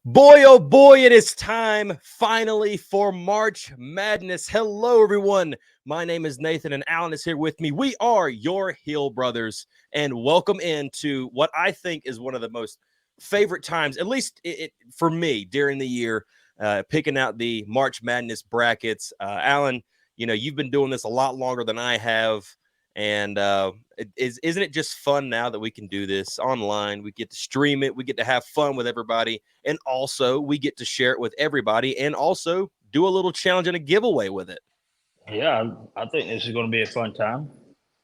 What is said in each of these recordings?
Boy, oh boy, it is time finally for March Madness. Hello, everyone. My name is Nathan, and Alan is here with me. We are your Hill Brothers, and welcome into what I think is one of the most favorite times, at least for me, during the year, picking out the March Madness brackets. Alan, you've been doing this a lot longer than I have. And isn't it just fun now that we can do this online? We get to stream it. We get to have fun with everybody. And also we get to share it with everybody and also do a little challenge and a giveaway with it. Yeah, I think this is going to be a fun time.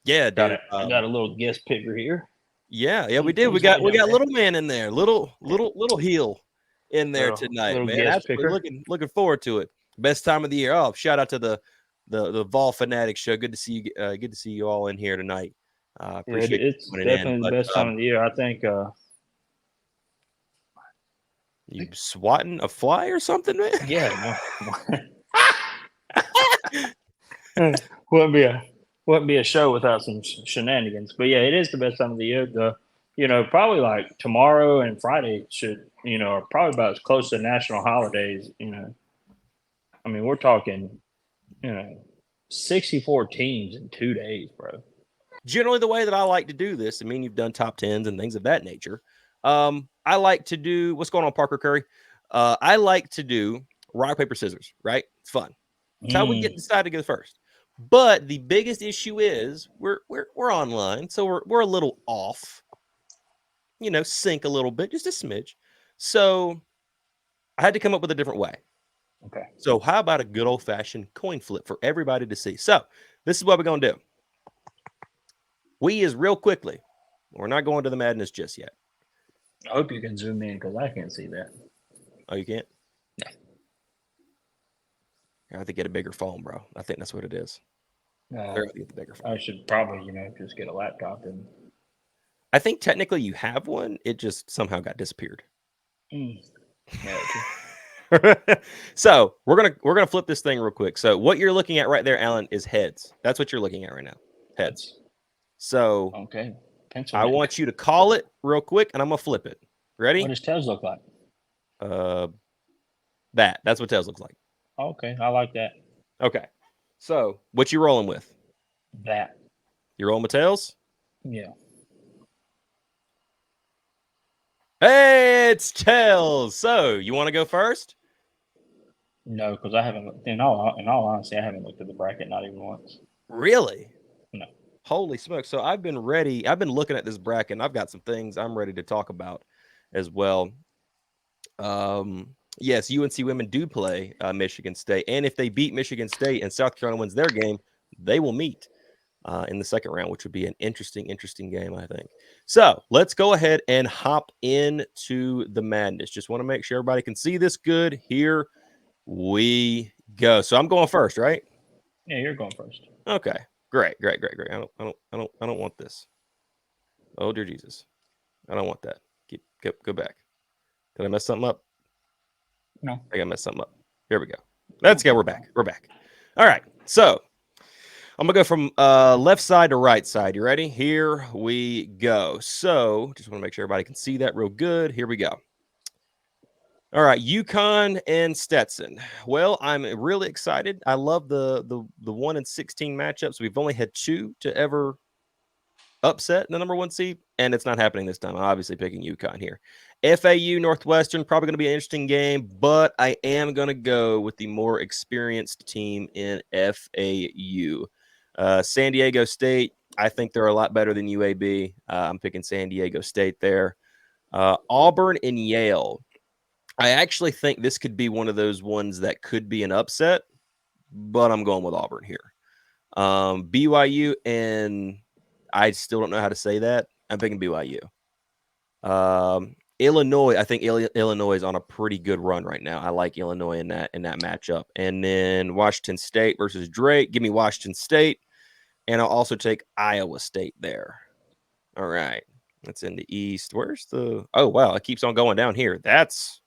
Yeah, dude. I got a little guest picker here. Yeah, we did. We got little man in there, little heel in there tonight, little man. guest Absolutely picker. looking forward to it. Best time of the year. Oh, shout out to the Vol Fanatic show. Good to see you. Good to see you all in here tonight. Appreciate It's you definitely the best time of the year. I think. You swatting a fly or something, man? Yeah, wouldn't be a show without some shenanigans. But yeah, it is the best time of the year. Probably like tomorrow and Friday are probably about as close to national holidays. I mean, we're talking, 64 teams in 2 days, bro. Generally, the way that I like to do this, I mean, you've done top tens and things of that nature. I like to do what's going on, Parker Curry. I like to do rock, paper, scissors, right? It's fun. It's how we get decided to go first. But the biggest issue is we're online, so we're a little off. Sync a little bit, just a smidge. So I had to come up with a different way. Okay. So how about a good old fashioned coin flip for everybody to see? So this is what we're gonna do. We is real quickly. We're not going to the madness just yet. I hope you can zoom in because I can't see that. Oh, you can't? No. I have to get a bigger phone, bro. I think that's what it is. Get the bigger phone. I should probably, just get a laptop and. I think technically you have one. It just somehow got disappeared. Yeah, So we're gonna flip this thing real quick. So what you're looking at right there, Alan, is heads. That's what you're looking at right now. Heads. So okay. Pencil. I want you to call it real quick, and I'm gonna flip it. Ready? What does tails look like? That's what tails looks like. Okay, I like that. Okay. So what you rolling with? That. You rolling with tails? Yeah. Hey, it's tails. So you want to go first? No, because I haven't. In all honesty, I haven't looked at the bracket not even once. Really? No. Holy smoke. So I've been ready. I've been looking at this bracket, and I've got some things I'm ready to talk about as well. Yes, UNC women do play Michigan State. And if they beat Michigan State and South Carolina wins their game, they will meet in the second round, which would be an interesting game, I think. So let's go ahead and hop into the madness. Just want to make sure everybody can see this good. Here we go. So I'm going first, right? Yeah, you're going first. Okay. Great. I don't want this. Oh dear Jesus. I don't want that. Go back. Did I mess something up? No. I think I messed something up. Here we go. Let's go. We're back. All right. So I'm gonna go from left side to right side. You ready? Here we go. So just want to make sure everybody can see that real good. Here we go. All right, UConn and Stetson. Well, I'm really excited. I love the 1-16 matchups. We've only had 2 to ever upset the number 1 seed, and it's not happening this time. I'm obviously picking UConn here. FAU Northwestern, probably going to be an interesting game, but I am going to go with the more experienced team in FAU. San Diego State, I think they're a lot better than UAB. I'm picking San Diego State there. Auburn and Yale. I actually think this could be one of those ones that could be an upset, but I'm going with Auburn here. BYU, and I still don't know how to say that. I'm picking BYU. Illinois, I think Illinois is on a pretty good run right now. I like Illinois in that matchup. And then Washington State versus Drake. Give me Washington State. And I'll also take Iowa State there. All right. That's in the East. Where's the... Oh, wow. It keeps on going down here. That's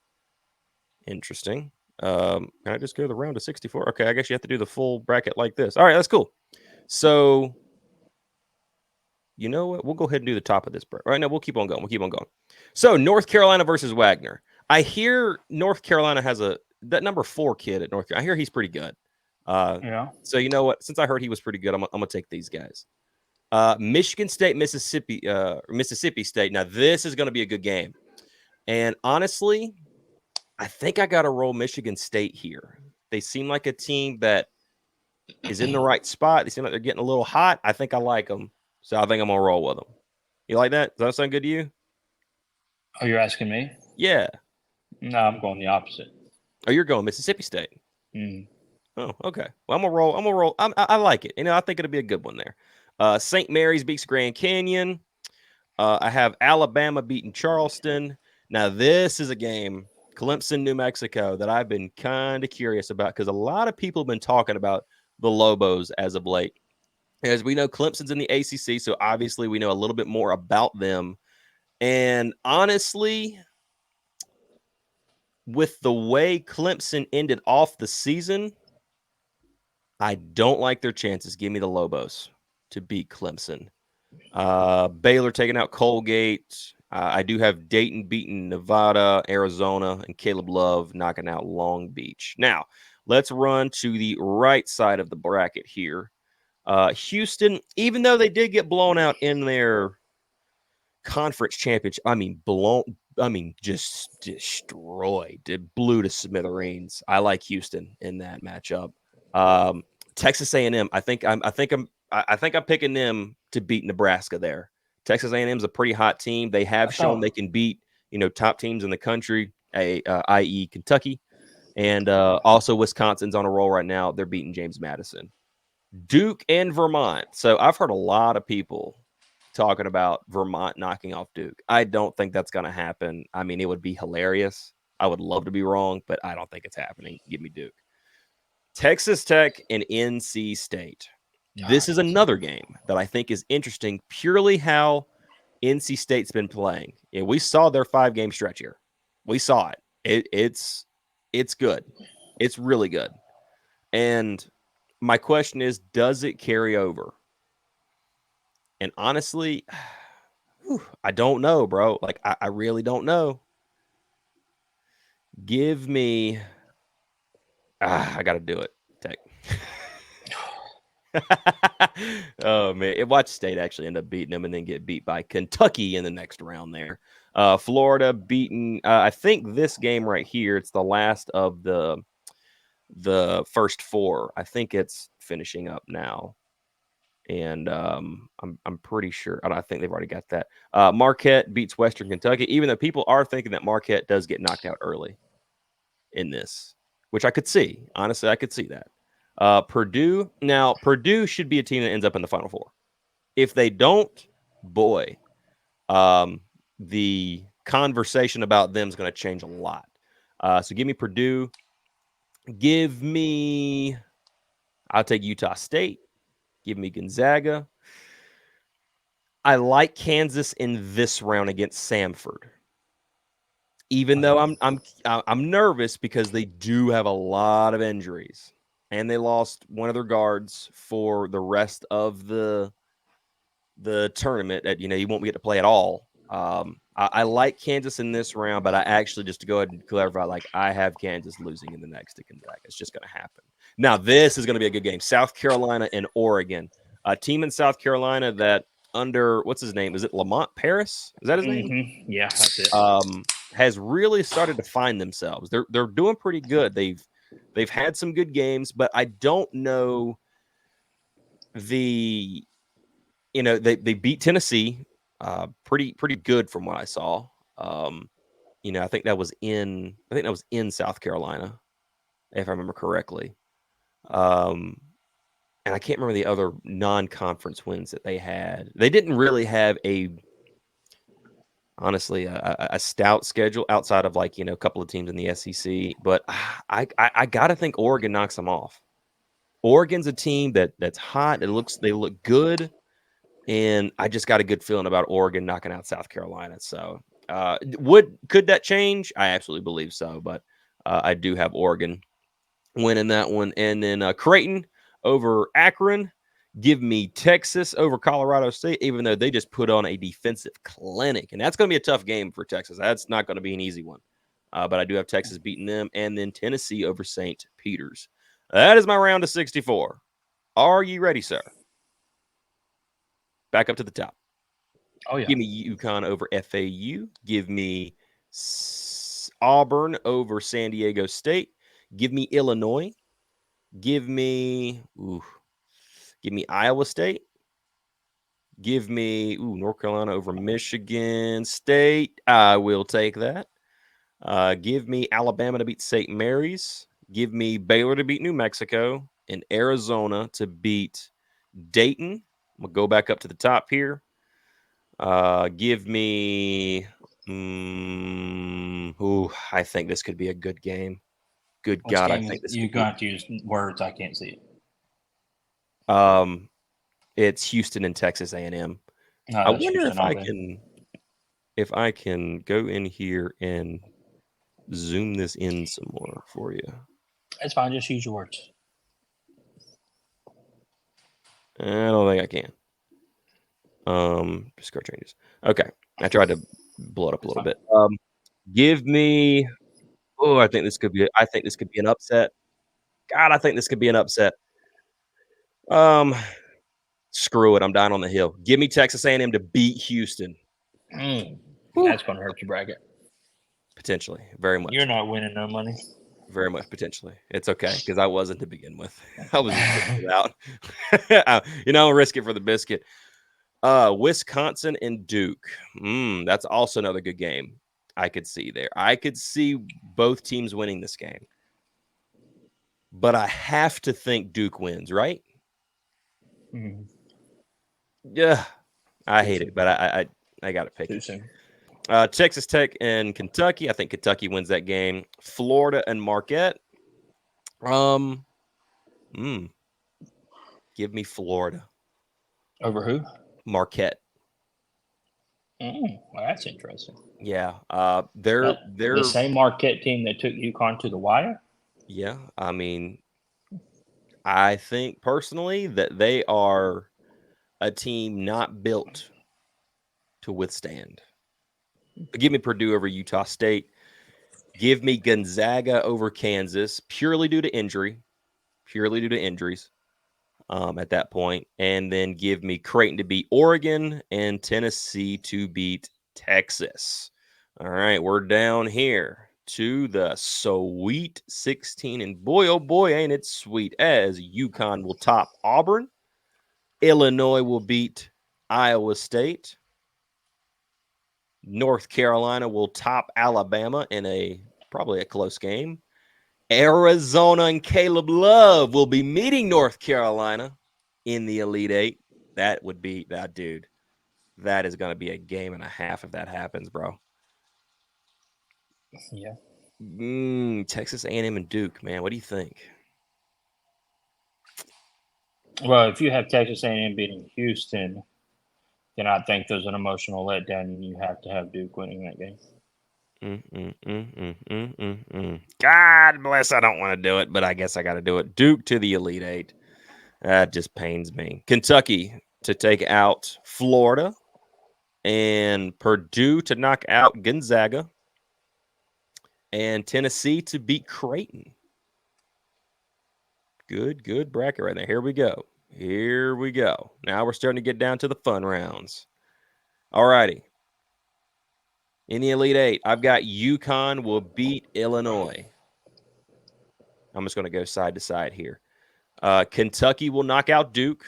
interesting. Can I just go to the round of 64? Okay, I guess you have to do the full bracket like this. All right, that's cool. So, you know what? We'll go ahead and do the top of this bracket. Right now, we'll keep on going. So, North Carolina versus Wagner. I hear North Carolina has that number 4 kid at North Carolina. I hear he's pretty good. Yeah. So you know what? Since I heard he was pretty good, I'm gonna take these guys. Michigan State, Mississippi State. Now this is gonna be a good game. And honestly, I think I gotta roll Michigan State here. They seem like a team that is in the right spot. They seem like they're getting a little hot. I think I like them. So I think I'm gonna roll with them. You like that? Does that sound good to you? Oh, you're asking me? Yeah. No, I'm going the opposite. Oh, you're going Mississippi State. Mm. Oh, okay. Well, I'm gonna roll. I'm gonna roll. I like it. You know, I think it'll be a good one there. St. Mary's beats Grand Canyon. I have Alabama beating Charleston. Now, this is a game, Clemson, New Mexico, that I've been kind of curious about because a lot of people have been talking about the Lobos as of late. As we know, Clemson's in the ACC, so obviously we know a little bit more about them. And honestly, with the way Clemson ended off the season, I don't like their chances. Give me the Lobos to beat Clemson. Baylor taking out Colgate. I do have Dayton beating Nevada, Arizona, and Caleb Love knocking out Long Beach. Now, let's run to the right side of the bracket here. Houston, even though they did get blown out in their conference championship, just destroyed. It blew to smithereens. I like Houston in that matchup. Texas A&M, I think I'm picking them to beat Nebraska there. Texas A&M is a pretty hot team. They have shown they can beat, top teams in the country, i.e. Kentucky. And also Wisconsin's on a roll right now. They're beating James Madison. Duke and Vermont. So I've heard a lot of people talking about Vermont knocking off Duke. I don't think that's going to happen. I mean, it would be hilarious. I would love to be wrong, but I don't think it's happening. Give me Duke. Texas Tech and NC State. This is another game that I think is interesting, purely how NC State's been playing. Yeah, we saw their 5-game stretch here. We saw it. It's good. It's really good. And my question is, does it carry over? And honestly, I don't know, bro. Like, I really don't know. Give me... I got to do it, Tech. Oh man, Watch State actually end up beating them and then get beat by Kentucky in the next round there. Florida beaten. I think this game right here, it's the last of the first 4. I think it's finishing up now, and I'm pretty sure. I think they've already got that. Marquette beats Western Kentucky, even though people are thinking that Marquette does get knocked out early in this, which I could see. Honestly, I could see that. Purdue. Now, Purdue should be a team that ends up in the Final Four. If they don't, boy, the conversation about them is going to change a lot. So give me Purdue. I'll take Utah State. Give me Gonzaga. I like Kansas in this round against Samford. Even though I'm nervous because they do have a lot of injuries. And they lost one of their guards for the rest of the tournament that, you won't get to play at all. I like Kansas in this round, but I actually, just to go ahead and clarify, I have Kansas losing in the next to Gonzaga. It's just going to happen. Now, this is going to be a good game. South Carolina and Oregon. A team in South Carolina that under, what's his name? Is it Lamont Paris? Is that his name? Yeah, that's it. Has really started to find themselves. They're doing pretty good. They've had some good games, but I don't know they beat Tennessee pretty good from what I saw. I think that was in South Carolina, if I remember correctly. And I can't remember the other non-conference wins that they had. They didn't really have a stout schedule outside of a couple of teams in the SEC, but I gotta think Oregon knocks them off. Oregon's a team that's hot. They look good, and I just got a good feeling about Oregon knocking out South Carolina. So could that change? I absolutely believe so, but I do have Oregon winning that one. And then Creighton over Akron. Give me Texas over Colorado State, even though they just put on a defensive clinic. And that's going to be a tough game for Texas. That's not going to be an easy one. but I do have Texas beating them, and then Tennessee over St. Peter's. That is my round of 64. Are you ready, sir? Back up to the top. Oh, yeah. Give me UConn over FAU. Give me Auburn over San Diego State. Give me Illinois. Give me Iowa State. Give me North Carolina over Michigan State. I will take that. Give me Alabama to beat St. Mary's. Give me Baylor to beat New Mexico. And Arizona to beat Dayton. I'm going to go back up to the top here. Give me. I think this could be a good game. Good Which God, game I think this. You're going to use words I can't see. It's Houston and Texas A&M. No, I wonder if I can go in here and zoom this in some more for you. It's fine. Just use your words. I don't think I can. Discard changes. Okay, I tried to blow it up a little bit. Give me. I think this could be an upset. God, I think this could be an upset. Screw it. I'm dying on the hill. Give me Texas A&M to beat Houston. That's going to hurt your bracket. Potentially, very much. You're not winning no money. Very much potentially. It's okay because I wasn't to begin with. I was just out. I'll risk it for the biscuit. Wisconsin and Duke. That's also another good game. I could see there. I could see both teams winning this game. But I have to think Duke wins, right? Mm-hmm. Yeah. I hate it, but I got to pick it. Soon. Texas Tech and Kentucky. I think Kentucky wins that game. Florida and Marquette. Give me Florida. Over who? Marquette. Well, that's interesting. Yeah. They're the same Marquette team that took UConn to the wire. Yeah. I mean, I think personally that they are a team not built to withstand. Give me Purdue over Utah State. Give me Gonzaga over Kansas, purely due to injuries at that point. And then give me Creighton to beat Oregon and Tennessee to beat Texas. All right, we're down here to the Sweet 16. And boy, oh boy, ain't it sweet, as UConn will top Auburn. Illinois will beat Iowa State. North Carolina will top Alabama in probably a close game. Arizona and Caleb Love will be meeting North Carolina in the Elite Eight. That would be that, dude. That is going to be a game and a half if that happens, bro. Yeah. Texas A&M and Duke, man. What do you think? Well, if you have Texas A&M beating Houston, then I think there's an emotional letdown, and you have to have Duke winning that game. God bless. I don't want to do it, but I guess I got to do it. Duke to the Elite Eight. That just pains me. Kentucky to take out Florida, and Purdue to knock out Gonzaga, and Tennessee to beat Creighton. Good bracket right there. Here we go. Now we're starting to get down to the fun rounds. All righty. In the Elite Eight, I've got UConn will beat Illinois. I'm just going to go side to side here. Kentucky will knock out Duke.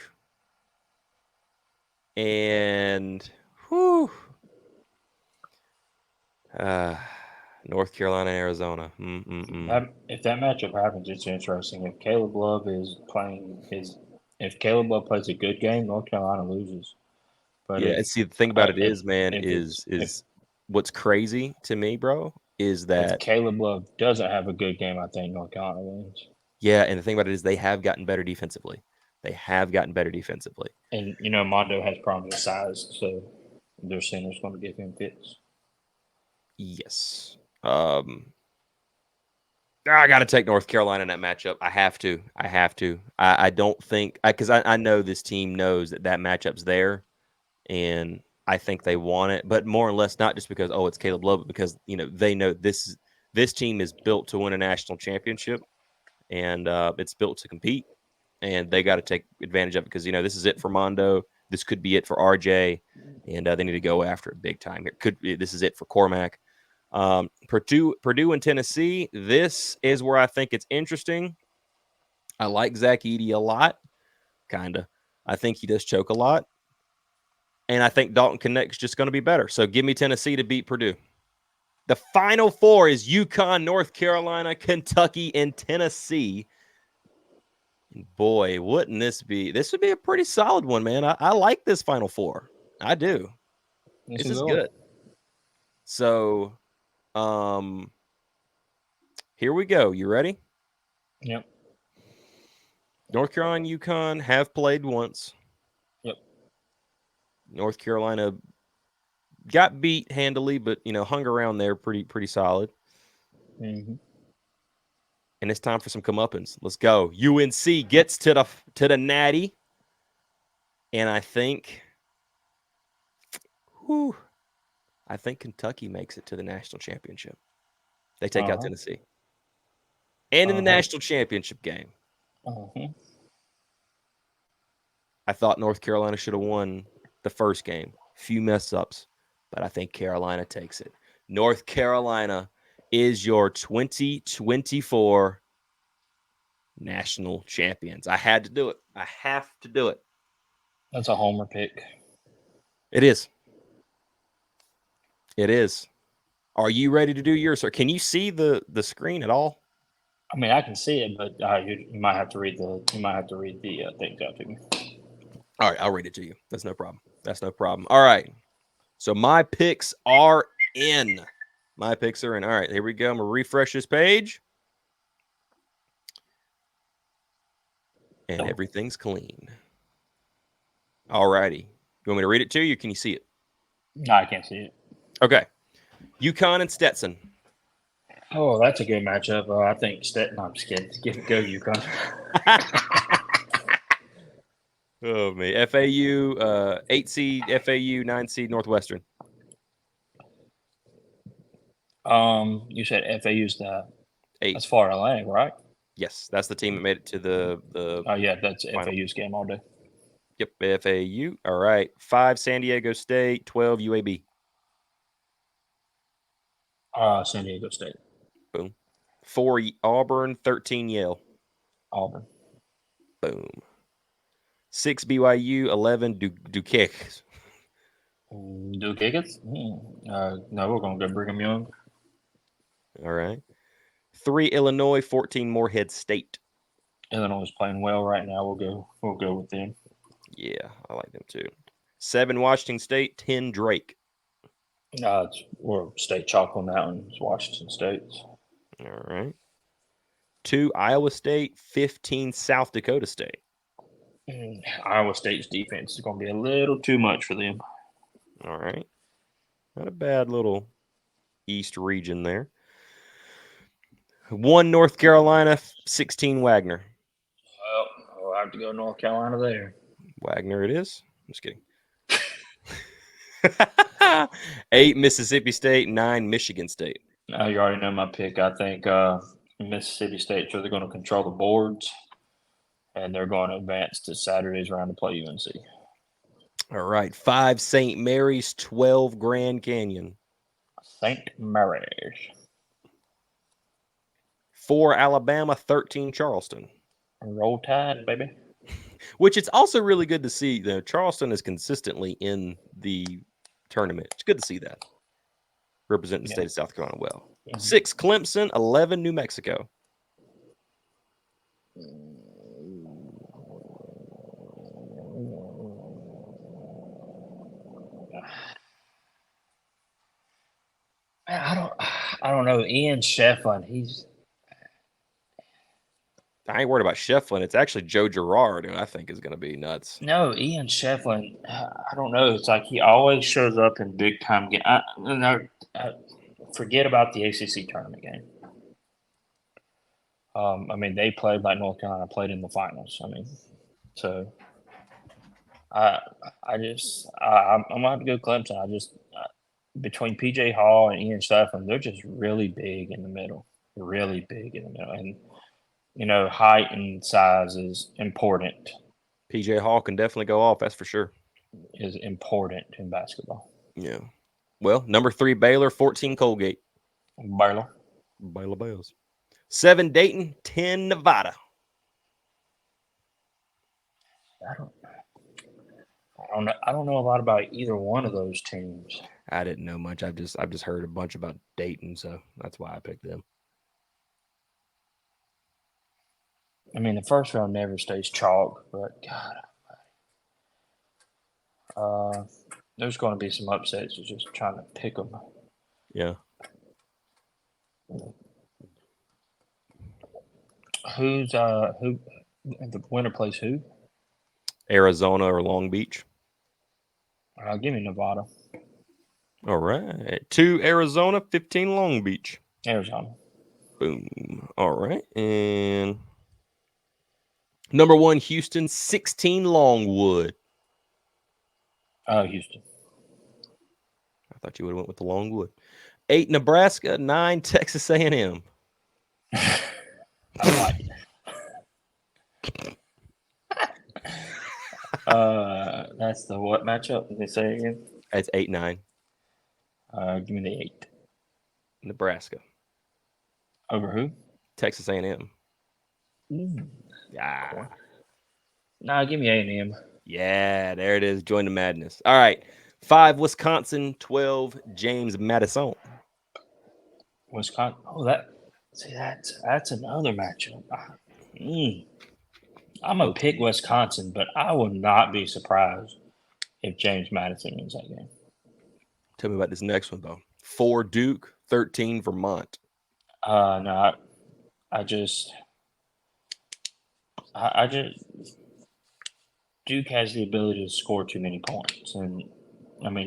And North Carolina and Arizona. If that matchup happens, it's interesting. If Caleb Love if Caleb Love plays a good game, North Carolina loses. But yeah, see, the thing about it is, man, is what's crazy to me, bro, is that if Caleb Love doesn't have a good game, I think North Carolina wins. Yeah, and the thing about it is they have gotten better defensively. And, Mondo has problems with size, so their center's going to give him fits. Yes. I got to take North Carolina in that matchup. I have to. I don't think – because I know this team knows that matchup's there, and I think they want it. But more or less not just because, it's Caleb Love, but because, they know this This team is built to win a national championship, and it's built to compete. And they got to take advantage of it because this is it for Mondo. This could be it for RJ, and they need to go after it big time. This is it for Cormac. Purdue and Tennessee. This is where I think it's interesting. I like Zach Edey a lot, kinda. I think he does choke a lot, and I think Dalton Connect's just going to be better. So give me Tennessee to beat Purdue. The Final Four is UConn, North Carolina, Kentucky, and Tennessee. Boy, wouldn't this be? This would be a pretty solid one, man. I like this Final Four. I do. This is good. So, here we go. You ready? Yep. North Carolina, UConn have played once. Yep. North Carolina got beat handily, but hung around there pretty solid. Mm-hmm. And it's time for some comeuppance. Let's go. UNC gets to the Natty, and I think Kentucky makes it to the national championship. They take out Tennessee, and in the national championship game, I thought North Carolina should have won the first game. Few mess ups, but I think Carolina takes it. North Carolina is your 2024 national champions. I had to do it. I have to do it. That's a homer pick. It is. It is. Are you ready to do yours, sir? Can you see the screen at all? I mean, I can see it, but you might have to read the things out to me. All right, I'll read it to you. That's no problem. All right. So my picks are in. My picks are in. All right, here we go. I'm going to refresh this page. And everything's clean. All righty. You want me to read it to you, or can you see it? No, I can't see it. Okay. UConn and Stetson. Oh, that's a good matchup. I think Stetson. No, I'm just kidding. Go UConn. Oh, me. FAU, 8 seed, FAU, 9 seed, Northwestern. You said FAU's the 8. That's Florida Atlantic, right? Yes, that's the team that made it to the Oh yeah, that's final. FAU's game all day. Yep, FAU. All right. 5 San Diego State, 12 UAB. San Diego State. Boom. 4 Auburn, 13 Yale. Auburn. Boom. 6 BYU, 11 Duquesne. Duquesne? No, we're going to go Brigham Young. All right. 3 Illinois, 14 Morehead State. Illinois is playing well right now. We'll go with them. Yeah, I like them too. 7 Washington State, 10 Drake. We're State Chalk on that one. It's Washington State. All right. 2 Iowa State, 15 South Dakota State. Iowa State's defense is going to be a little too much for them. All right. Not a bad little East region there. 1 North Carolina, 16 Wagner. Well, I'll have to go North Carolina there. Wagner it is. I'm just kidding. 8 Mississippi State, 9 Michigan State. You already know my pick. I think Mississippi State's really going to control the boards, and they're going to advance to Saturday's round to play UNC. All right. 5 St. Mary's, 12 Grand Canyon. St. Mary's. 4 Alabama, 13 Charleston. Roll Tide, baby. Which it's also really good to see. Charleston is consistently in the tournament. It's good to see that. Representing the state of South Carolina well. 6 Clemson, 11 New Mexico. I don't know. Ian Shefflin, I ain't worried about Shefflin. It's actually Joe Girard, who I think is going to be nuts. No, Ian Shefflin, I don't know. It's like he always shows up in big time games. Forget about the ACC tournament game. I mean, they played like North Carolina played in the finals. I mean, so I'm gonna have to go Clemson. between PJ Hall and Ian Stephan, they're just really big in the middle. Really big in the middle. And, you know, height and size is important. PJ Hall can definitely go off. That's for sure. Is important in basketball. Yeah. Well, number 3 Baylor, 14 Colgate. Baylor. Baylor Bells. 7 Dayton, 10 Nevada. I don't know a lot about either one of those teams. I didn't know much. I've just heard a bunch about Dayton, so that's why I picked them. I mean, the first round never stays chalk, but God, there's going to be some upsets. You're just trying to pick them. Yeah. Who the winner plays who? Arizona or Long Beach. Give me Nevada. All right. 2 Arizona, 15 Long Beach. Arizona. Boom. All right. And number 1 Houston, 16 Longwood. Houston. I thought you would have went with the Longwood. 8 Nebraska, 9 Texas A&M. I like it. That's the what matchup? Did they say again? That's 8-9. Give me the 8. Nebraska. Over who? Texas A&M. Yeah. Cool. Nah, give me A&M. Yeah, there it is. Join the madness. All right. 5 Wisconsin, 12 James Madison. Wisconsin. Oh, that's another matchup. I'm gonna pick Wisconsin, but I will not be surprised if James Madison wins that game. Tell me about this next one though. 4 Duke, 13 Vermont. No, I just Duke has the ability to score too many points, and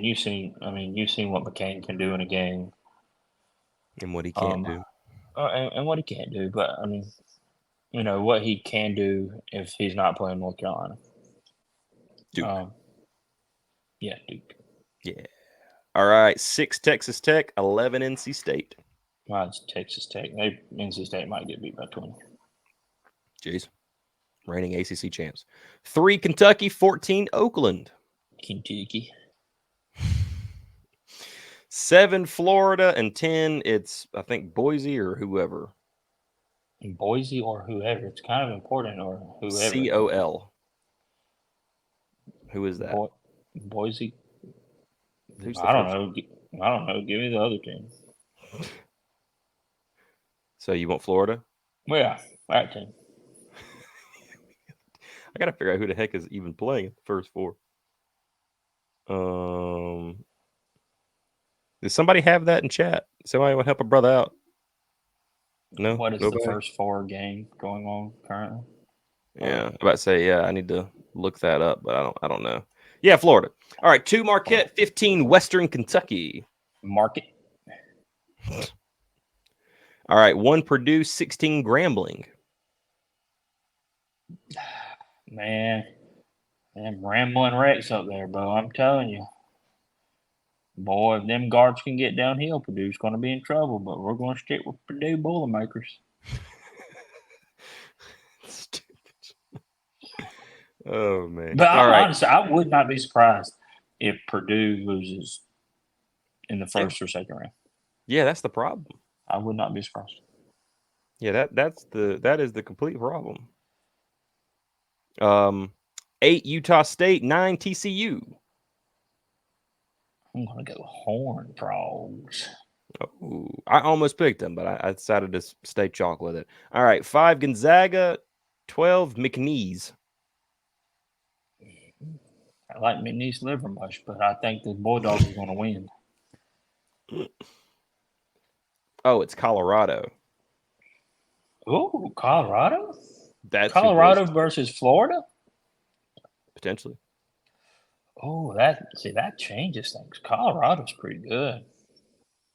you've seen what McCain can do in a game, and what he can't do, and what he can't do. But I mean, you know what he can do if he's not playing North Carolina. Duke. Yeah, Duke. Yeah. All right. 6 Texas Tech, 11 NC State. Well, it's Texas Tech. NC State might get beat by 20. Jeez. Reigning ACC champs. 3 Kentucky, 14 Oakland. Kentucky. 7 Florida, and 10 it's I think Boise or whoever. Boise or whoever. It's kind of important, or whoever. COL. Who is that? Boise. Who's I don't know. Give me the other team. So you want Florida? Well, yeah, that team. I gotta figure out who the heck is even playing the first 4. Does somebody have that in chat? Somebody want to help a brother out? No. What is the first 4 game going on currently? Yeah, I'm about to say I need to look that up, but I don't know. Yeah, Florida. All right, 2 Marquette, 15 Western Kentucky. Market. All right, 1 Purdue, 16 Grambling. Man, them rambling wrecks up there, bro. I'm telling you. Boy, if them guards can get downhill, Purdue's going to be in trouble, but we're going to stick with Purdue Boilermakers. Stupid. Oh, man. But honestly, I would not be surprised if Purdue loses in the first or second round. Yeah, that's the problem. I would not be surprised. Yeah, that is the complete problem. 8 Utah State, 9 TCU. I'm gonna go Horned Frogs. Oh, I almost picked them, but I decided to stay chalk with it. All right, 5 Gonzaga, 12 McNeese. I like McNeese Livermush, but I think the Bulldogs are gonna win. Oh, it's Colorado. Oh, Colorado? That's Colorado versus Florida? Potentially. Oh, that changes things. Colorado's pretty good.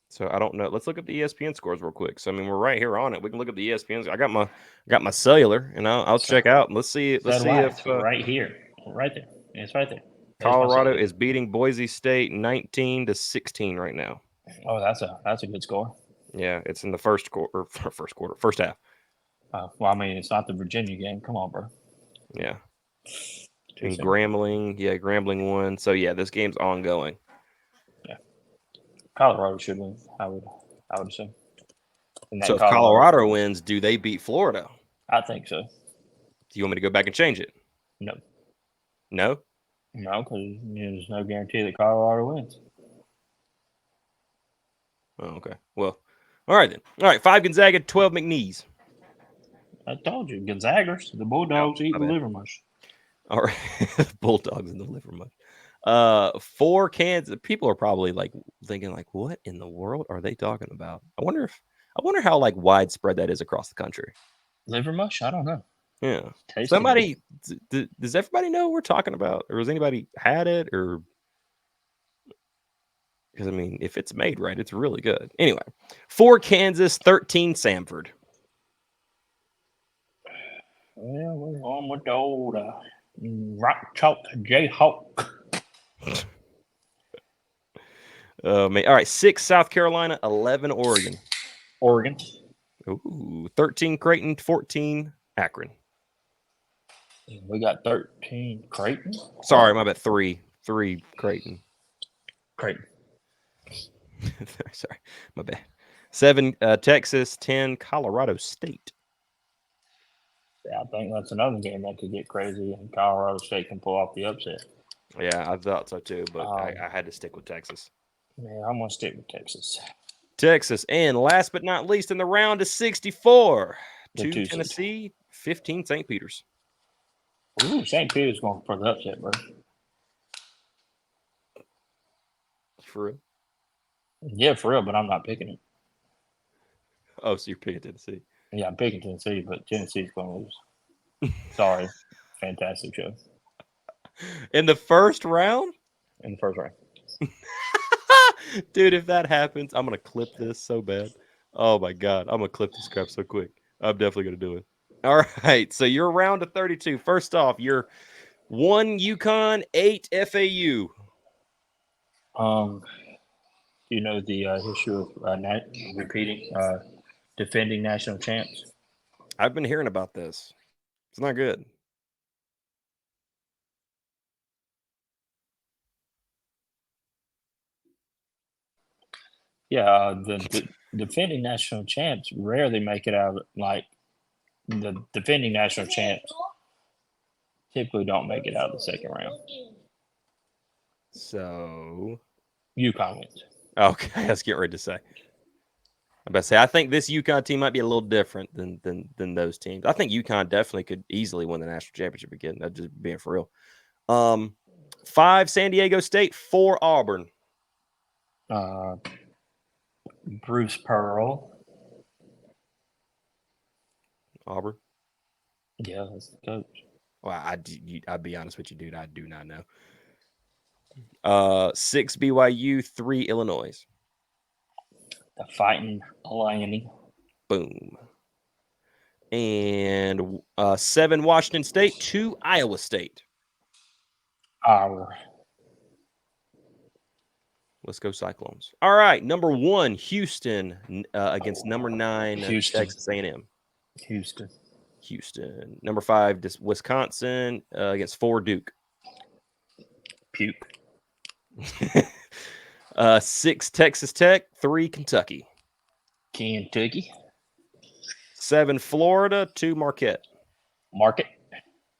So I don't know. Let's look up the ESPN scores real quick. So I mean, we're right here on it. We can look up the ESPN. I got my cellular, and I'll check out. And let's see if right here, right there. It's right there. Colorado is beating Boise State 19-16 right now. Oh, that's a good score. Yeah, it's in the first half. Well, I mean, it's not the Virginia game. Come on, bro. Yeah. Too And soon. Grambling won. So yeah, this game's ongoing. Yeah. Colorado should win. I would assume. So if Colorado wins, do they beat Florida? I think so. Do you want me to go back and change it? No. No? No, because there's no guarantee that Colorado wins. Oh, okay. Well, all right then. All right, 5 Gonzaga, 12 McNeese. I told you, Gonzagas, the Bulldogs eat the liver mush. All right, Bulldogs and the liver mush. 4 Kansas. People are probably like thinking, like, what in the world are they talking about? I wonder how like widespread that is across the country. Liver mush? I don't know. Yeah. Somebody, does everybody know what we're talking about, or has anybody had it, or? Because I mean, if it's made right, it's really good. Anyway, 4 Kansas, 13 Samford. Well, we're on with the old Rock Chalk Jayhawk. All right, 6 South Carolina, 11 Oregon. Oregon. Ooh, 13 Creighton, 14 Akron. We got 13 Creighton. Sorry, my bad. 3 Creighton. Creighton. Sorry, my bad. 7 Texas, 10 Colorado State. Yeah, I think that's another game that could get crazy, and Colorado State can pull off the upset. Yeah, I thought so too, but I had to stick with Texas. Yeah, I'm going to stick with Texas. Texas, and last but not least in the round of 64, 2 two Tennessee, 15 St. Peter's. Ooh, St. Peter's going for the upset, bro. For real? Yeah, for real, but I'm not picking it. Oh, so you're picking Tennessee. Yeah, I'm picking Tennessee, but Tennessee's going to lose. Sorry. Fantastic show. In the first round? In the first round. Dude, if that happens, I'm going to clip this so bad. Oh, my God. I'm going to clip this crap so quick. I'm definitely going to do it. All right. So you're round of 32. First off, you're 1 UConn, 8 FAU. You know the issue of defending national champs? I've been hearing about this. It's not good. Yeah, the defending national champs rarely make it out. Like the defending national champs typically don't make it out of the second round. So UConn wins. Okay, I was getting ready to say. I'm about to say I think this UConn team might be a little different than those teams. I think UConn definitely could easily win the national championship again. That's just being for real. 5 San Diego State, 4 Auburn. Bruce Pearl. Auburn. Yeah, that's the coach. Well, I'd be honest with you, dude. I do not know. 6 BYU, 3 Illinois. The Fighting Illini. Boom. And 7 Washington State, 2 Iowa State. Let's go Cyclones. All right, number 1 Houston against number 9 Texas A&M. Houston. Number 5 Wisconsin against 4 Duke. Puke. 6 Texas Tech, 3 Kentucky. 7 Florida, 2 Marquette.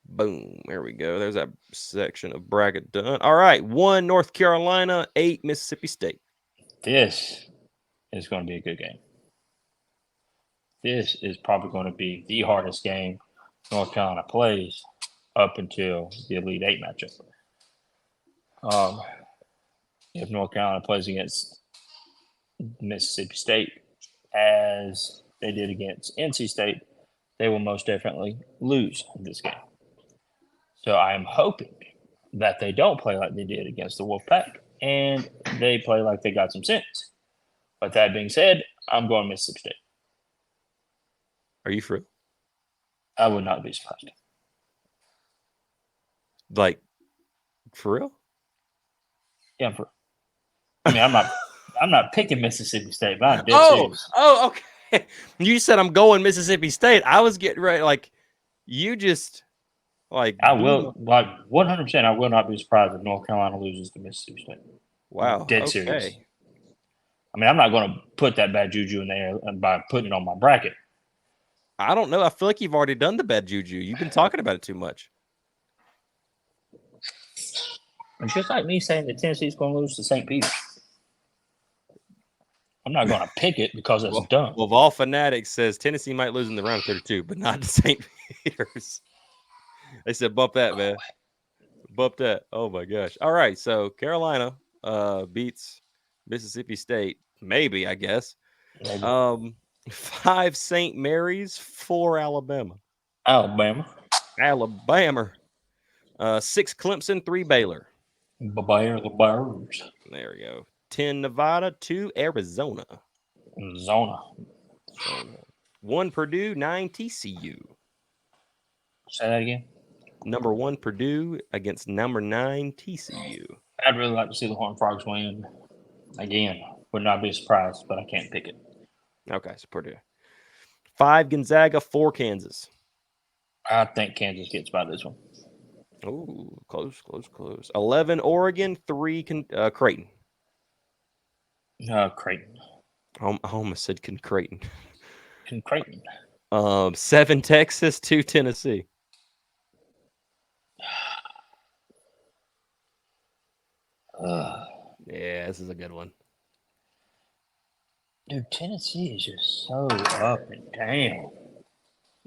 Boom. There we go. There's that section of bracket done. All right. 1 North Carolina, 8 Mississippi State. This is going to be a good game. This is probably going to be the hardest game North Carolina plays up until the Elite Eight matchup. If North Carolina plays against Mississippi State as they did against NC State, they will most definitely lose this game. So I am hoping that they don't play like they did against the Wolfpack and they play like they got some sense. But that being said, I'm going Mississippi State. Are you for it? I would not be surprised. Like, for real? Yeah, I'm not picking Mississippi State, but I'm dead Oh, serious. okay. You said I'm going Mississippi State. I was getting ready, like you just like I blew will, like 100%. I will not be surprised if North Carolina loses to Mississippi State. Wow. Dead serious. Okay. I mean, I'm not going to put that bad juju in there by putting it on my bracket. I don't know. I feel like you've already done the bad juju. You've been talking about it too much. It's just like me saying that Tennessee's going to lose to St. Peter's. I'm not going to pick it because it's dumb. Well, Vol Fanatics says Tennessee might lose in the round of 32, but not to St. Peter's. They said bump that, man. Bump that. Oh my gosh. All right. So Carolina beats Mississippi State. Maybe, I guess. Maybe. 5 St. Mary's, 4 Alabama. Alabama. 6 Clemson, 3 Baylor. The Bears. There we go. 10 Nevada, 2 Arizona. Zona. 1 Purdue, 9 TCU. Say that again. Number 1 Purdue against number 9 TCU. I'd really like to see the Horned Frogs win again. Would not be surprised, but I can't pick it. Okay, so Purdue. 5 Gonzaga, 4 Kansas. I think Kansas gets by this one. Oh, close. 11 Oregon, 3 Creighton. Creighton. I almost said Creighton. Creighton. 7 Texas, 2 Tennessee. Yeah, this is a good one. Dude, Tennessee is just so up and down.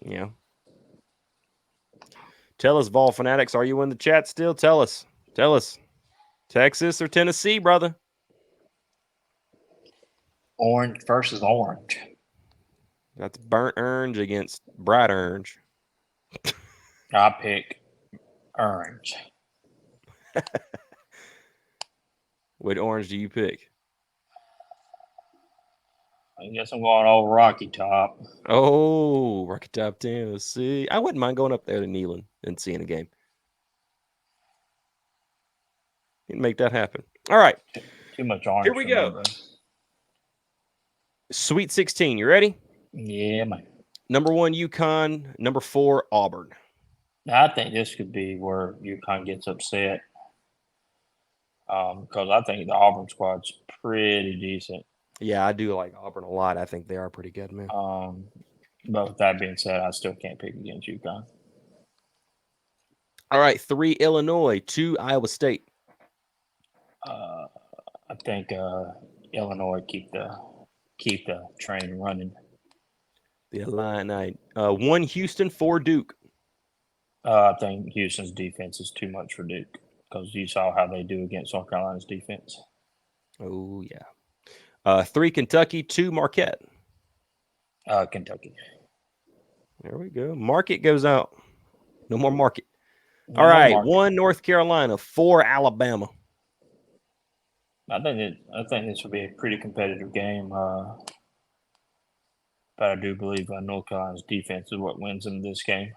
Yeah. Tell us, Vol Fanatics, are you in the chat still? Tell us. Texas or Tennessee, brother? Orange versus orange. That's burnt orange against bright orange. I pick orange. What orange do you pick? I guess I'm going all Rocky Top. Oh, Rocky Top, Tennessee. I wouldn't mind going up there to Neyland and seeing a game. You can make that happen. All right. Too much orange. Here we go. Sweet 16. You ready? Yeah, man. Number 1, UConn. Number 4, Auburn. I think this could be where UConn gets upset. Because I think the Auburn squad's pretty decent. Yeah, I do like Auburn a lot. I think they are pretty good, man. But with that being said, I still can't pick against UConn. All right, 3 Illinois, 2 Iowa State. I think Illinois keep the train running. The Illini. 1 Houston, 4 Duke. I think Houston's defense is too much for Duke because you saw how they do against North Carolina's defense. Oh, yeah. 3 Kentucky, 2 Marquette. Kentucky. There we go. Marquette goes out. No more Marquette. All right. 1 North Carolina, 4 Alabama. I think this will be a pretty competitive game. But I do believe North Carolina's defense is what wins in this game.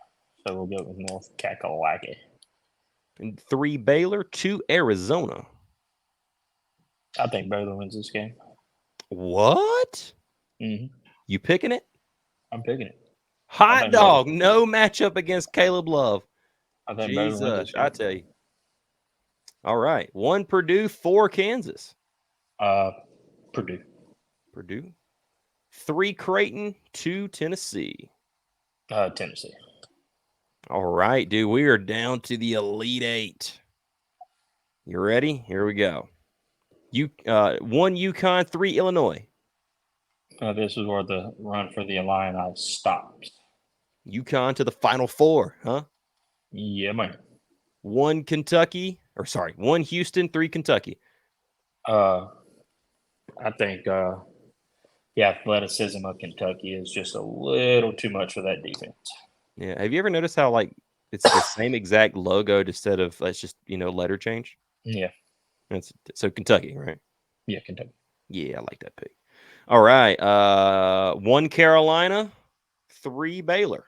So we'll go with North Kakalaki. And 3 Baylor, 2 Arizona. I think Baylor wins this game. What? Mm-hmm. You picking it? I'm picking it. Hot dog. No matchup against Caleb Love. I think Jesus, I tell you. All right. 1 Purdue, 4 Kansas. Purdue. 3 Creighton, 2 Tennessee. Tennessee. All right, dude. We are down to the Elite 8. You ready? Here we go. 1 UConn, 3 Illinois. This is where the run for the Illini stops. UConn to the Final Four, huh? Yeah, man. 1 Houston, 3 Kentucky. I think the athleticism of Kentucky is just a little too much for that defense. Yeah. Have you ever noticed how it's the same exact logo instead of let's just letter change? Yeah. So Kentucky, right? Yeah, Kentucky. Yeah, I like that pick. All right. 1 Carolina, 3 Baylor.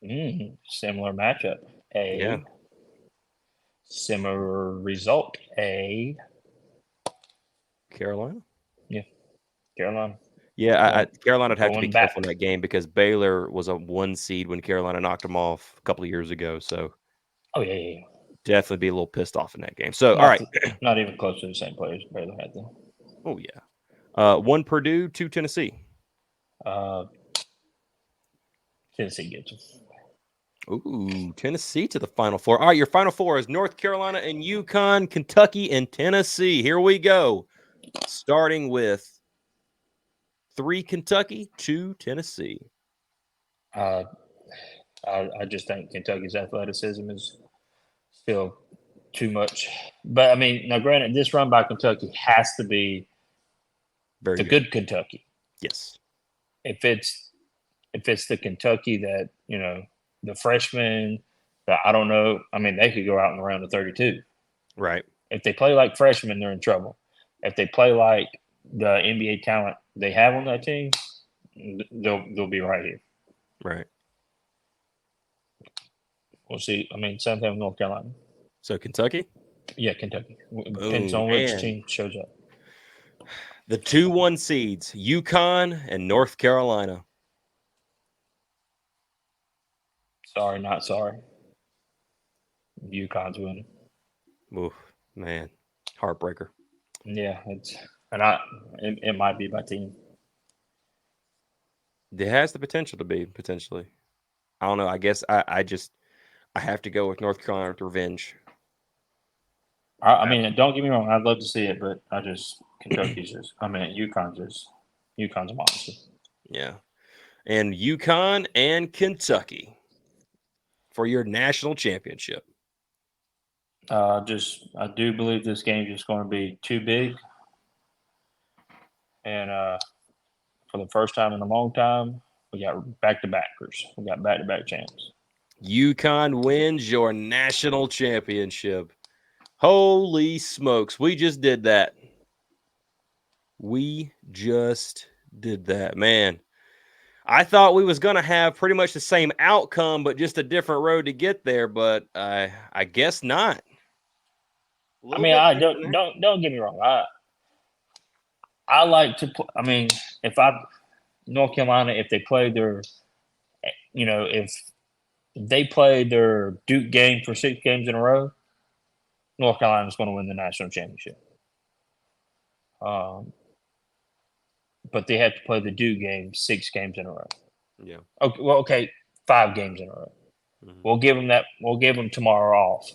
Similar matchup. Yeah. Similar result. Carolina. Carolina. Yeah, Carolina would have to be Going careful in back. that game because Baylor was a 1 seed when Carolina knocked them off a couple of years ago. So Oh yeah. definitely be a little pissed off in that game. So all right. Not even close to the same players Baylor had though. Oh yeah. 1 Purdue, 2 Tennessee. Tennessee gets them. Ooh, Tennessee to the Final Four. All right, your Final Four is North Carolina and UConn, Kentucky and Tennessee. Here we go. Starting with 3 Kentucky, 2 Tennessee. I just think Kentucky's athleticism is still too much. But I mean, now granted, this run by Kentucky has to be Very the good Kentucky. Yes. If it's the Kentucky that, the freshmen that I don't know, I mean, they could go out in the round of 32. Right. If they play like freshmen, they're in trouble. If they play like the NBA talent they have on that team, they'll be right here. Right. We'll see. I mean, same thing with North Carolina. So Kentucky? Yeah, Kentucky. Depends on which team shows up. The 2-1 seeds, UConn and North Carolina. Sorry, not sorry. UConn's winning. Oof, man. Heartbreaker. Yeah, it might be my team. It has the potential to be, potentially. I don't know. I guess I have to go with North Carolina with revenge. I mean, don't get me wrong. I'd love to see it, but Kentucky's UConn's a monster. Yeah. And UConn and Kentucky for your national championship. I do believe this game is going to be too big. And for the first time in a long time, we got back-to-backers. We got back-to-back champs. UConn wins your national championship. Holy smokes. We just did that. Man. I thought we was going to have pretty much the same outcome, but just a different road to get there. But I guess not. I mean, don't get me wrong. I like to. I mean, North Carolina, if they play their, if they play their Duke game for 6 games in a row, North Carolina's going to win the national championship. But they have to play the Duke game 6 games in a row. Yeah. Okay. Well, okay, 5 games in a row. Mm-hmm. We'll give them that. We'll give them tomorrow off.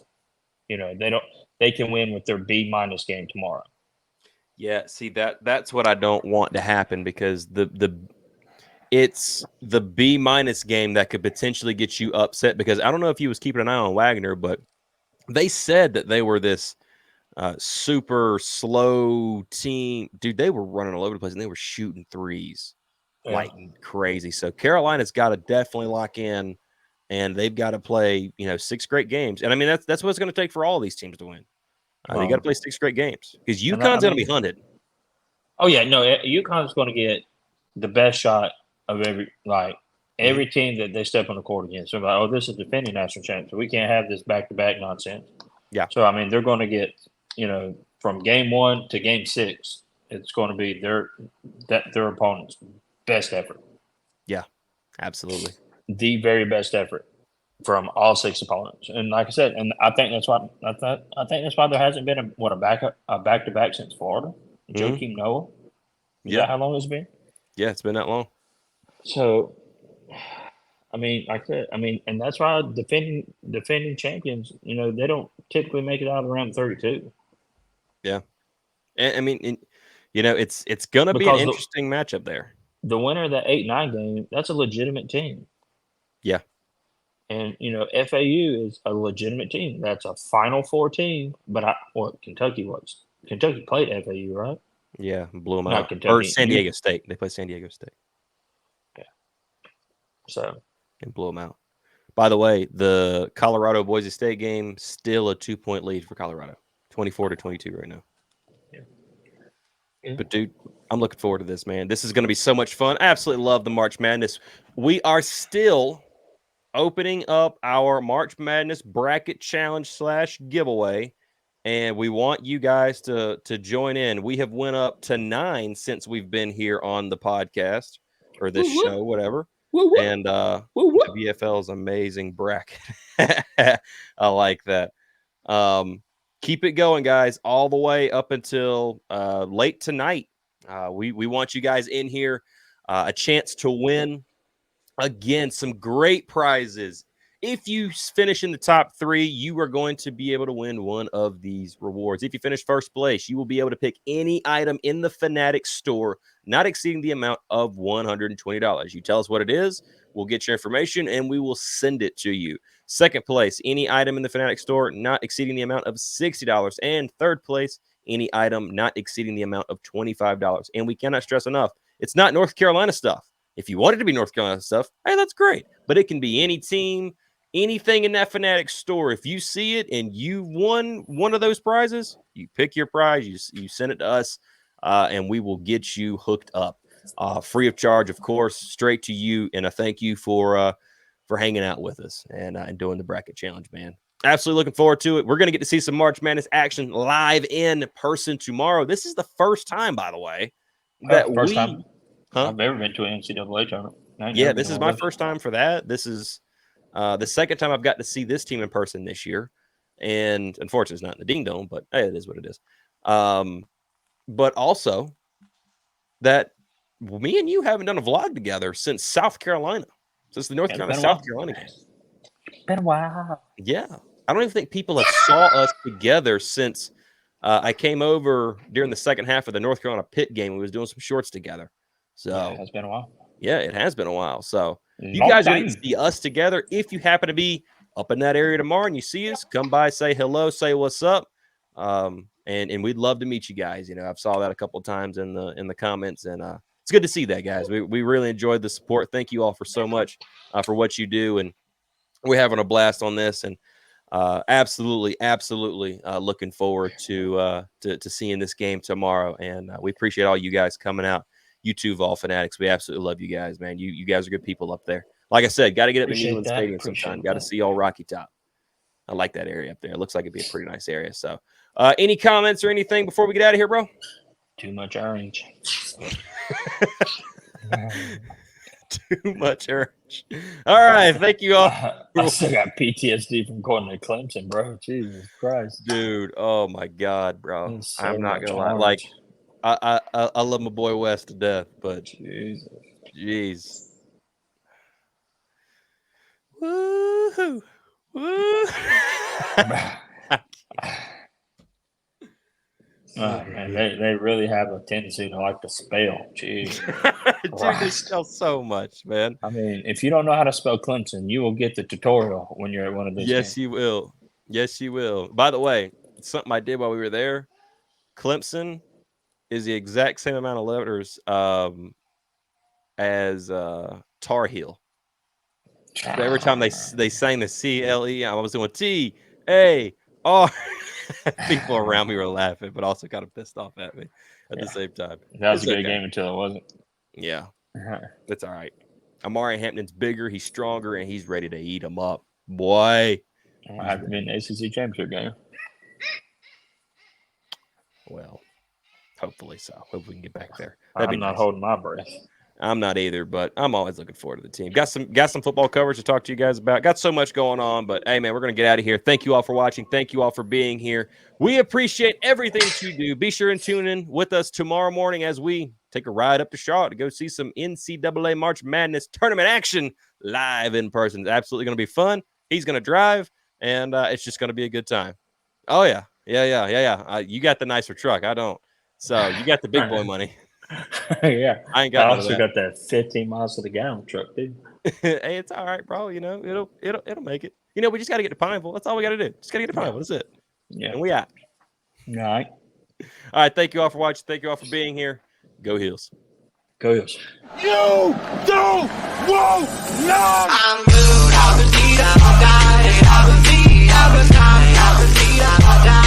They can win with their B- game tomorrow. Yeah. See that's what I don't want to happen because it's the B- game that could potentially get you upset because I don't know if you was keeping an eye on Wagner, but they said that they were this super slow team. Dude, they were running all over the place and they were shooting threes like crazy. So Carolina's got to definitely lock in and they've got to play, 6 great games. And I mean, that's what it's going to take for all these teams to win. They got to play 6 great games because UConn's going to be hunted. Oh yeah, no, UConn's going to get the best shot of every team that they step on the court against. So like, this is defending national champions. So we can't have this back-to-back nonsense. Yeah. So I mean, they're going to get, from game 1 to game 6, it's going to be their opponent's best effort. Yeah, absolutely. The very best effort from all 6 opponents. And like I said, and I think that's why there hasn't been a back-to-back since Florida. Joakim Noah. Is that how long it's been? Yeah, it's been that long. So, I mean, like I said, and that's why defending champions, they don't typically make it out around 32. Yeah, and I mean, it's gonna be an interesting matchup there. The winner of that 8-9 game, that's a legitimate team. Yeah, and FAU is a legitimate team. That's a Final Four team. But Kentucky was. Kentucky played FAU, right? Yeah, blew them Not out. Kentucky. Or San Diego State. They played San Diego State. Yeah. So. And blew them out. By the way, the Colorado-Boise State game, still a 2-point lead for Colorado. 24-22 right now. Yeah. But, dude, I'm looking forward to this, man. This is going to be so much fun. I absolutely love the March Madness. We are still opening up our March Madness bracket challenge / giveaway. and we want you guys to join in. We have went up to 9 since we've been here on the podcast or this show, whatever. And WFL's amazing bracket. I like that. Keep it going, guys, all the way up until late tonight. We want you guys in here. A chance to win. Again, some great prizes. If you finish in the top 3, you are going to be able to win one of these rewards. If you finish first place, you will be able to pick any item in the Fanatics store, not exceeding the amount of $120. You tell us what it is, we'll get your information, and we will send it to you. Second place, any item in the Fanatics store not exceeding the amount of $60. And third place, any item not exceeding the amount of $25. And we cannot stress enough, it's not North Carolina stuff. If you want it to be North Carolina stuff, hey, that's great. But it can be any team, anything in that Fanatics store. If you see it and you won one of those prizes, you pick your prize, you send it to us, and we will get you hooked up. Free of charge, of course, straight to you. And a thank you for hanging out with us and doing the bracket challenge, man. Absolutely looking forward to it. We're going to get to see some March Madness action live in person tomorrow. This is the first time, by the way, that first time I've ever been to an NCAA tournament. Yeah, this is my first time for that. This is the second time I've got to see this team in person this year. And unfortunately, it's not in the Ding Dome, but hey, it is what it is. But also that me and you haven't done a vlog together since South Carolina, since the North Carolina South Carolina game. It's been a while. Yeah. I don't even think people have saw us together since I came over during the second half of the North Carolina Pitt game. We was doing some shorts together. So yeah, it has been a while. Yeah, it has been a while. So you guys are going to see us together. If you happen to be up in that area tomorrow and you see us, come by, say hello, say what's up. And we'd love to meet you guys. You know, I've saw that a couple of times in the comments, and it's good to see that, guys. We really enjoyed the support. Thank you all for so much for what you do, and we're having a blast on this, and absolutely looking forward to seeing this game tomorrow. And we appreciate all you guys coming out. You too, Vol Fanatics. We absolutely love you guys, man. You guys are good people up there. Like I said, got to get up to Neyland Stadium sometime. Got to see all Rocky Top. I like that area up there. It looks like it'd be a pretty nice area. So, any comments or anything before we get out of here, bro? Too much orange. Too much orange. All right. Thank you all. I still got PTSD from going to Clemson, bro. Jesus Christ. Dude. Oh, my God, bro. So I'm not going to lie. Like, I love my boy West to death, but jeez. Woo-hoo. Woo. Man, they really have a tendency to like to spell. Jeez. Dude, they spell so much, man. I mean, if you don't know how to spell Clemson, you will get the tutorial when you're at one of these games. You will. Yes, you will. By the way, something I did while we were there, Clemson is the exact same amount of letters as Tar Heel. So every time they sang the CLE, I was doing TAR. People around me were laughing, but also kind of pissed off at me at the same time. That was a good game until it wasn't. Yeah. It's all right. Amari Hampton's bigger, he's stronger, and he's ready to eat him up. Boy. I haven't been in the ACC championship game. Well, hopefully so. Hope we can get back there. I'm not holding my breath. I'm not either, but I'm always looking forward to the team. Got some football coverage to talk to you guys about. Got so much going on, but hey, man, we're going to get out of here. Thank you all for watching. Thank you all for being here. We appreciate everything that you do. Be sure and tune in with us tomorrow morning as we take a ride up to Charlotte to go see some NCAA March Madness tournament action live in person. It's absolutely going to be fun. He's going to drive, and it's just going to be a good time. Oh, yeah. You got the nicer truck. I don't. So you got the big boy money. Yeah, I ain't got. I also got that 15 miles to the gallon truck, dude. Hey, it's all right, bro. You know, it'll make it. You know, we just got to get to Pineville. That's all we got to do. Just got to get to Pineville. That's it. Yeah, and we out. All right. All right. Thank you all for watching. Thank you all for being here. Go Heels. Go Heels. You don't want none. I'm good. I'll be, I'll die. I'll be, I'll die.